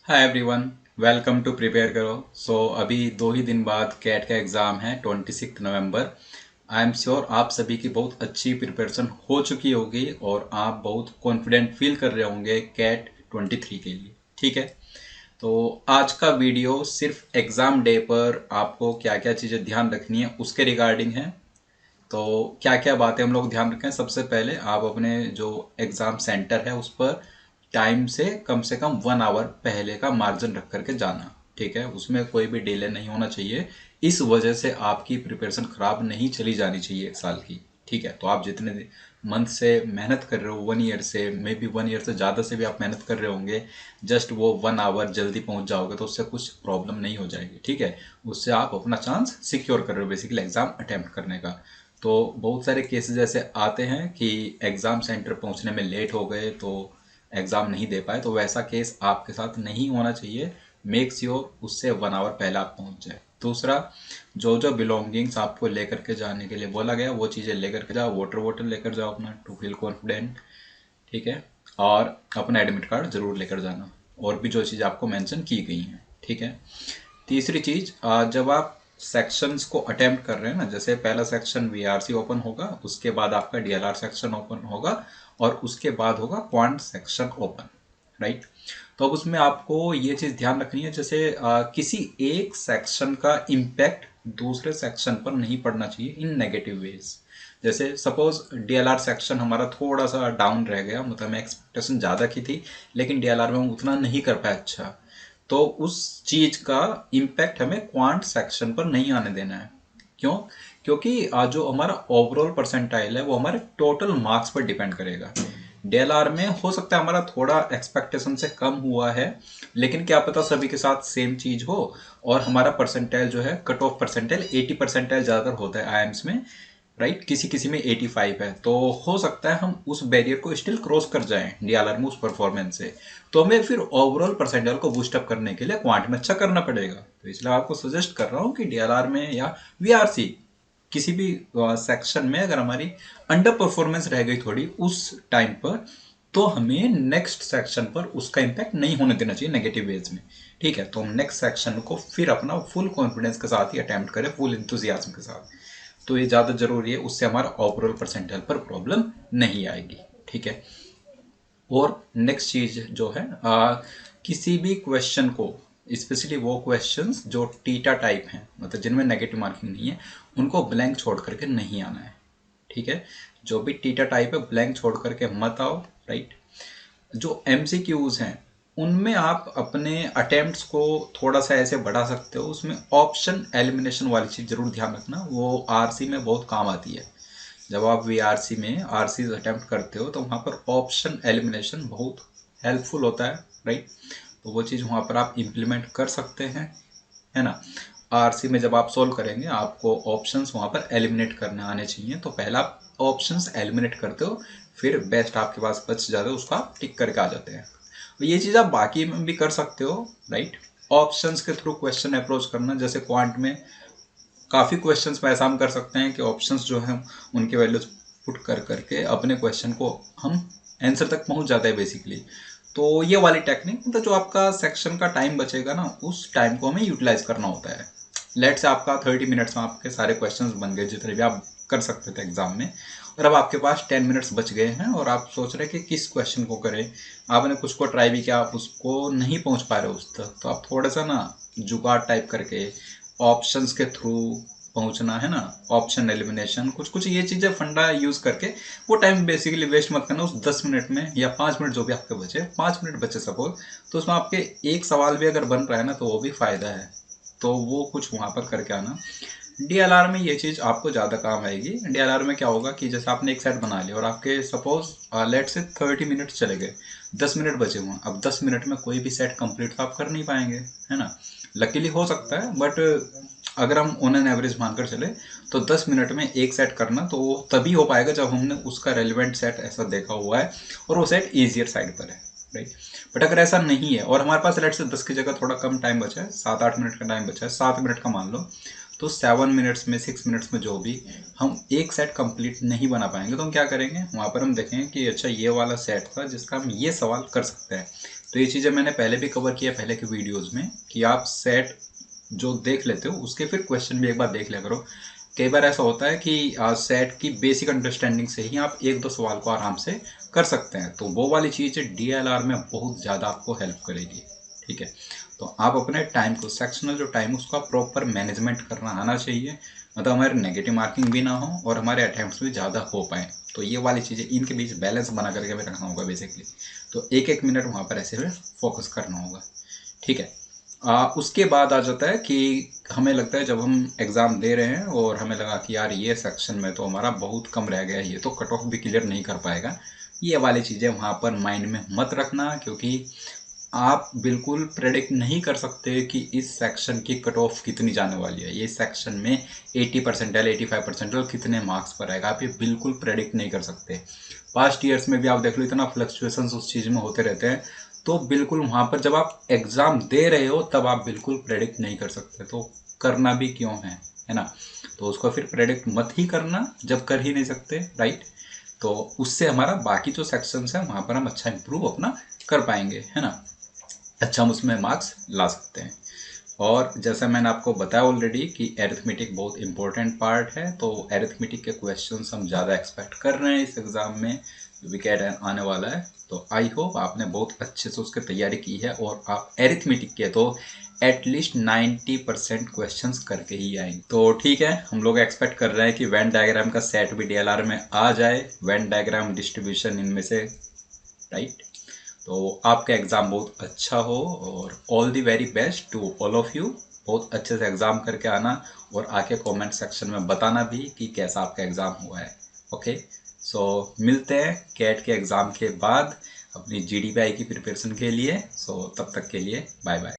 Hi everyone, welcome to prepare करो। अभी 2 ही दिन बाद कैट का एग्ज़ाम है 26 नवंबर। आई एम श्योर आप सभी की बहुत अच्छी प्रिपरेशन हो चुकी होगी और आप बहुत कॉन्फिडेंट फील कर रहे होंगे कैट 23 के लिए। ठीक है, तो आज का वीडियो सिर्फ एग्ज़ाम डे पर आपको क्या क्या चीज़ें ध्यान रखनी है उसके रिगार्डिंग है। तो क्या क्या बातें हम लोग ध्यान रखें, सबसे पहले आप अपने जो एग्ज़ाम सेंटर है उस पर टाइम से कम 1 आवर पहले का मार्जिन रख करके जाना। ठीक है, उसमें कोई भी डिले नहीं होना चाहिए। इस वजह से आपकी प्रिपरेशन खराब नहीं चली जानी चाहिए 1 साल की। ठीक है, तो आप जितने मंथ से मेहनत कर रहे हो, 1 ईयर से, मे बी 1 ईयर से ज़्यादा से भी आप मेहनत कर रहे होंगे, जस्ट वो 1 आवर जल्दी पहुंच जाओगे तो उससे कुछ प्रॉब्लम नहीं हो जाएगी। ठीक है, उससे आप अपना चांस सिक्योर कर रहे हो बेसिकली एग्ज़ाम अटेम्प्ट करने का। तो बहुत सारे केसेस ऐसे आते हैं कि एग्ज़ाम सेंटर पहुंचने में लेट हो गए तो एग्ज़ाम नहीं दे पाए, तो वैसा केस आपके साथ नहीं होना चाहिए। मेक श्योर उससे 1 आवर पहले आप पहुंच जाए। दूसरा, जो जो बिलोंगिंग्स आपको लेकर के जाने के लिए बोला गया वो चीज़ें लेकर के जाओ। वाटर बॉटल लेकर जाओ अपना, टू फील कॉन्फिडेंट। ठीक है, और अपना एडमिट कार्ड जरूर लेकर जाना, और भी जो चीज़ आपको मेंशन की गई हैं। ठीक है, तीसरी चीज, जब आप सेक्शंस को अटेम्प्ट कर रहे हैं ना, जैसे पहला सेक्शन वीआरसी ओपन होगा, उसके बाद आपका डीएलआर सेक्शन ओपन होगा, और उसके बाद होगा क्वांट सेक्शन ओपन। राइट, तो अब उसमें आपको ये चीज ध्यान रखनी है, जैसे किसी एक सेक्शन का इम्पैक्ट दूसरे सेक्शन पर नहीं पड़ना चाहिए इन नेगेटिव वेज। जैसे सपोज डीएलआर सेक्शन हमारा थोड़ा सा डाउन रह गया, मतलब मैं एक्सपेक्टेशन ज़्यादा की थी लेकिन डीएलआर में हम उतना नहीं कर पाए अच्छा, तो उस चीज का इम्पैक्ट हमें क्वांट सेक्शन पर नहीं आने देना है। क्यों? क्योंकि जो हमारा ओवरऑल परसेंटाइल है वो हमारे टोटल मार्क्स पर डिपेंड करेगा। डीएलआर में हो सकता है हमारा थोड़ा एक्सपेक्टेशन से कम हुआ है, लेकिन क्या पता सभी के साथ सेम चीज हो और हमारा परसेंटाइल जो है, कट ऑफ परसेंटाइल 80 परसेंटाइल ज़्यादातर होता है आईएम्स में। राइट, किसी किसी में 85 है, तो हो सकता है हम उस बैरियर को स्टिल क्रॉस कर जाएं डीएलआर में उस परफॉर्मेंस से। तो हमें फिर ओवरऑल परसेंटाइल को बूस्ट अप करने के लिए क्वांट में अच्छा करना पड़ेगा। तो इसलिए आपको सजेस्ट कर रहा हूँ कि डीएलआर में या वीआरसी किसी भी सेक्शन में अगर हमारी अंडर परफॉर्मेंस रह गई थोड़ी उस टाइम पर, तो हमें नेक्स्ट सेक्शन पर उसका इम्पैक्ट नहीं होने देना चाहिए नेगेटिव वेज में। ठीक है, तो हम नेक्स्ट सेक्शन को फिर अपना फुल कॉन्फिडेंस के साथ ही अटेम्प्ट करें, फुल इंथुजियाज्म के साथ। तो ये ज़्यादा जरूरी है, उससे हमारा ओवरऑल परसेंटाइल पर प्रॉब्लम नहीं आएगी। ठीक है, और नेक्स्ट चीज जो है, किसी भी क्वेश्चन को, स्पेशली वो क्वेश्चंस जो टीटा टाइप हैं, मतलब जिनमें नेगेटिव मार्किंग नहीं है, उनको ब्लैंक छोड़ करके नहीं आना है। ठीक है, जो भी टीटा टाइप है ब्लैंक छोड़ करके मत आओ। राइट, जो एमसीक्यूज हैं उनमें आप अपने अटेम्प्ट्स को थोड़ा सा ऐसे बढ़ा सकते हो, उसमें ऑप्शन एलिमिनेशन वाली चीज़ जरूर ध्यान रखना, वो आरसी में बहुत काम आती है। जब आप वीआरसी में आरसी अटेम्प्ट करते हो तो वहाँ पर ऑप्शन एलिमिनेशन बहुत हेल्पफुल होता है। राइट, तो वो चीज़ वहाँ पर आप इम्प्लीमेंट कर सकते हैं, है ना। आरसी में जब आप सोल्व करेंगे आपको ऑप्शंस वहाँ पर एलिमिनेट करने आने चाहिए, तो पहला आप ऑप्शंस एलिमिनेट करते हो, फिर बेस्ट आपके पास बच जाते हो, उसको आप टिक करके आ जाते हैं। तो ये चीज़ आप बाकी में भी कर सकते हो। राइट, ऑप्शंस के थ्रू क्वेश्चन अप्रोच करना, जैसे क्वांट में काफ़ी क्वेश्चंस में ऐसा हम कर सकते हैं कि ऑप्शंस जो है उनके वैल्यूज पुट कर करके अपने क्वेश्चन को हम आंसर तक पहुंच जाते हैं बेसिकली। तो ये वाली टेक्निक, मतलब जो आपका सेक्शन का टाइम बचेगा ना, उस टाइम को हमें यूटिलाइज करना होता है। लेट से आपका 30 मिनट्स में आपके सारे क्वेश्चंस बन गए जितने भी आप कर सकते थे एग्जाम में, और अब आपके पास 10 मिनट्स बच गए हैं और आप सोच रहे हैं कि किस क्वेश्चन को करें। आपने कुछ को ट्राई भी किया, आप उसको नहीं पहुंच पा रहे उस तक, तो आप थोड़ा सा ना जुगाड़ टाइप करके ऑप्शंस के थ्रू पहुंचना, है ना, ऑप्शन एलिमिनेशन, कुछ कुछ ये चीज़ें फंडा यूज करके वो टाइम बेसिकली वेस्ट मत करना। उस 10 मिनट में या 5 मिनट जो भी आपके बचे, 5 मिनट बचे सपोज, तो उसमें आपके एक सवाल भी अगर बन रहा है ना तो वो भी फायदा है, तो वो कुछ वहां पर करके आना। डीएलआर में ये चीज़ आपको ज़्यादा काम आएगी। डीएलआर में क्या होगा कि जैसे आपने एक सेट बना लिया और आपके सपोज लेट से 30 मिनट चले गए, 10 मिनट बचे हुए, अब 10 मिनट में कोई भी सेट कंप्लीट तो आप कर नहीं पाएंगे, है ना। लकीली हो सकता है, बट अगर हम ऑन एन एवरेज मानकर चले तो 10 मिनट में एक सेट करना तो वो तभी हो पाएगा जब हमने उसका रेलिवेंट सेट ऐसा देखा हुआ है और वो सेट ईजियर साइड पर है। राइट, बट अगर ऐसा नहीं है और हमारे पास लेट से 10 की जगह थोड़ा कम टाइम बचा है, 7-8 मिनट का टाइम बचा है, 7 मिनट का मान लो, तो 7 मिनट्स में 6 मिनट्स में जो भी हम एक सेट कंप्लीट नहीं बना पाएंगे, तो हम क्या करेंगे, वहां पर हम देखेंगे कि अच्छा ये वाला सेट था जिसका हम ये सवाल कर सकते हैं, तो ये चीज़ें मैंने पहले भी कवर किया पहले के वीडियोज़ में कि आप सेट जो देख लेते हो उसके फिर क्वेश्चन भी एक बार देख लिया करो। कई बार ऐसा होता है कि सेट की बेसिक अंडरस्टैंडिंग से ही आप एक दो सवाल को आराम से कर सकते हैं, तो वो वाली चीज़ DLR में बहुत ज़्यादा आपको हेल्प करेगी। ठीक है, तो आप अपने टाइम को, सेक्शनल जो टाइम उसका प्रॉपर मैनेजमेंट करना आना चाहिए, मतलब हमारे नेगेटिव मार्किंग भी ना हो और हमारे अटैम्प्ट्स भी ज़्यादा हो पाए। तो ये वाली चीज़ें, इनके बीच बैलेंस बना करके हमें रखना होगा बेसिकली। तो एक एक मिनट वहाँ पर ऐसे में फोकस करना होगा। ठीक है, उसके बाद आ जाता है कि हमें लगता है जब हम एग्ज़ाम दे रहे हैं और हमें लगा कि यार ये सेक्शन में तो हमारा बहुत कम रह गया है, ये तो कट ऑफ भी क्लियर नहीं कर पाएगा। ये वाली चीज़ें वहाँ पर माइंड में मत रखना, क्योंकि आप बिल्कुल प्रेडिक्ट नहीं कर सकते कि इस सेक्शन की कट ऑफ कितनी जाने वाली है। ये सेक्शन में 80% 85% कितने मार्क्स पर आएगा, आप ये बिल्कुल प्रेडिक्ट नहीं कर सकते। पास्ट ईयर्स में भी आप देख लो, इतना फ्लक्चुएशंस उस चीज़ में होते रहते हैं। तो बिल्कुल वहाँ पर जब आप एग्ज़ाम दे रहे हो तब आप बिल्कुल प्रेडिक्ट नहीं कर सकते, तो करना भी क्यों है ना। तो उसको फिर प्रेडिक्ट मत ही करना जब कर ही नहीं सकते, राइट। तो उससे हमारा बाकी जो सेक्शंस हैं वहाँ पर हम अच्छा इंप्रूव अपना कर पाएंगे, है ना। अच्छा हम उसमें मार्क्स ला सकते हैं। और जैसा मैंने आपको बताया ऑलरेडी कि एरिथमेटिक बहुत इंपॉर्टेंट पार्ट है, तो एरिथमेटिक के क्वेश्चंस हम ज़्यादा एक्सपेक्ट कर रहे हैं इस एग्ज़ाम में, जो विकेट आने वाला है। तो आई होप आपने बहुत अच्छे से उसकी तैयारी की है और आप एरिथमेटिक के तो एटलीस्ट 90% क्वेश्चन करके ही आएंगे। तो ठीक है, हम लोग एक्सपेक्ट कर रहे हैं कि वेन डायग्राम का सेट भी DLR में आ जाए, वेन डायग्राम, डिस्ट्रीब्यूशन, इनमें से, राइट। तो आपका एग्ज़ाम बहुत अच्छा हो और all the very best to all of you. बहुत अच्छे से एग्ज़ाम करके आना और आके कमेंट सेक्शन में बताना भी कि कैसा आपका एग्ज़ाम हुआ है। ओके, सो मिलते हैं कैट के एग्ज़ाम के बाद अपनी GDPI की प्रिपरेशन के लिए। सो तब तक के लिए बाय बाय।